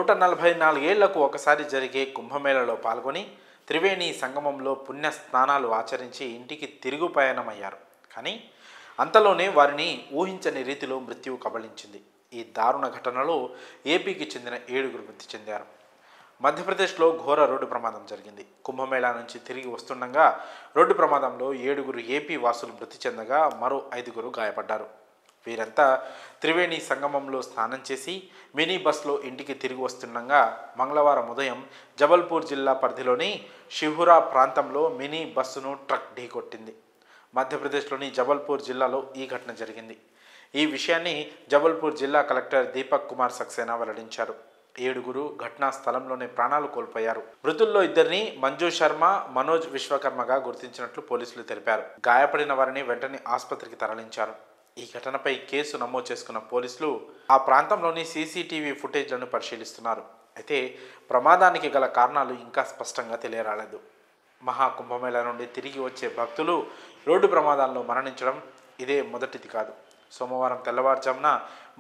144 ఏళ్లకు ఒకసారి జరిగే కుంభమేళలో పాల్గొని త్రివేణి సంగమంలో పుణ్య స్నానాలు ఆచరించి ఇంటికి తిరుగు పయనమయ్యారు. కానీ అంతలోనే వారిని ఊహించని రీతిలో మృత్యువు కబళించింది. ఈ దారుణ ఘటనలో ఏపీకి చెందిన 7గురు మృతి చెందారు. మధ్యప్రదేశ్లో ఘోర రోడ్డు ప్రమాదం జరిగింది. కుంభమేళా నుంచి తిరిగి వస్తుండగా రోడ్డు ప్రమాదంలో 7గురు ఏపీ వాసులు మృతి చెందగా మరో 5గురు గాయపడ్డారు. వీరంతా త్రివేణి సంగమంలో స్నానం చేసి మినీ బస్లో ఇంటికి తిరిగి వస్తుండగా మంగళవారం ఉదయం జబల్పూర్ జిల్లా పరిధిలోని షిహురా ప్రాంతంలో మినీ బస్సును ట్రక్ ఢీకొట్టింది. మధ్యప్రదేశ్లోని జబల్పూర్ జిల్లాలో ఈ ఘటన జరిగింది. ఈ విషయాన్ని జబల్పూర్ జిల్లా కలెక్టర్ దీపక్ కుమార్ సక్సేనా వెల్లడించారు. 7గురు ఘటనా స్థలంలోనే ప్రాణాలు కోల్పోయారు. మృతుల్లో 2ని మంజు శర్మ, మనోజ్ విశ్వకర్మగా గుర్తించినట్లు పోలీసులు తెలిపారు. గాయపడిన వారిని వెంటనే ఆసుపత్రికి తరలించారు. ఈ ఘటనపై కేసు నమోదు చేసుకున్న పోలీసులు ఆ ప్రాంతంలోని సీసీటీవీ ఫుటేజ్లను పరిశీలిస్తున్నారు. అయితే ప్రమాదానికి గల కారణాలు ఇంకా స్పష్టంగా తెలియరాలేదు. మహాకుంభమేళా నుండి తిరిగి వచ్చే భక్తులు రోడ్డు ప్రమాదాల్లో మరణించడం ఇదే మొదటిది కాదు. సోమవారం తెల్లవారుజామున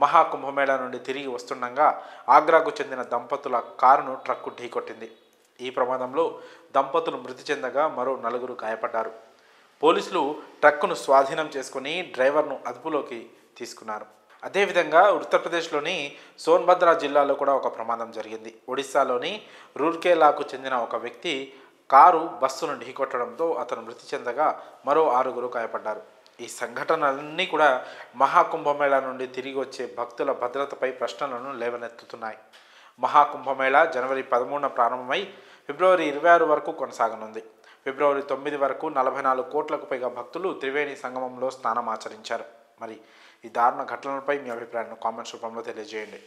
మహాకుంభమేళా నుండి తిరిగి వస్తుండగా ఆగ్రాకు చెందిన దంపతుల కారును ట్రక్కు ఢీకొట్టింది. ఈ ప్రమాదంలో దంపతులు మృతి చెందగా మరో 4గురు గాయపడ్డారు. పోలీసులు ట్రక్కును స్వాధీనం చేసుకుని డ్రైవర్ను అదుపులోకి తీసుకున్నారు. అదేవిధంగా ఉత్తరప్రదేశ్లోని సోన్భద్ర జిల్లాలో కూడా ఒక ప్రమాదం జరిగింది. ఒడిశాలోని రూర్కేలాకు చెందిన ఒక వ్యక్తి కారు బస్సును ఢీకొట్టడంతో అతను మృతి చెందగా మరో 6గురు గాయపడ్డారు. ఈ సంఘటనలన్నీ కూడా మహాకుంభమేళా నుండి తిరిగి వచ్చే భక్తుల భద్రతపై ప్రశ్నలను లేవనెత్తుతున్నాయి. మహాకుంభమేళా జనవరి 13న ప్రారంభమై ఫిబ్రవరి 26 వరకు కొనసాగనుంది. ఫిబ్రవరి 9 వరకు 44 కోట్లకు పైగా భక్తులు త్రివేణి సంగమంలో స్నానం ఆచరించారు. మరి ఈ దారుణ ఘటనలపై మీ అభిప్రాయాలను కామెంట్స్ రూపంలో తెలియజేయండి.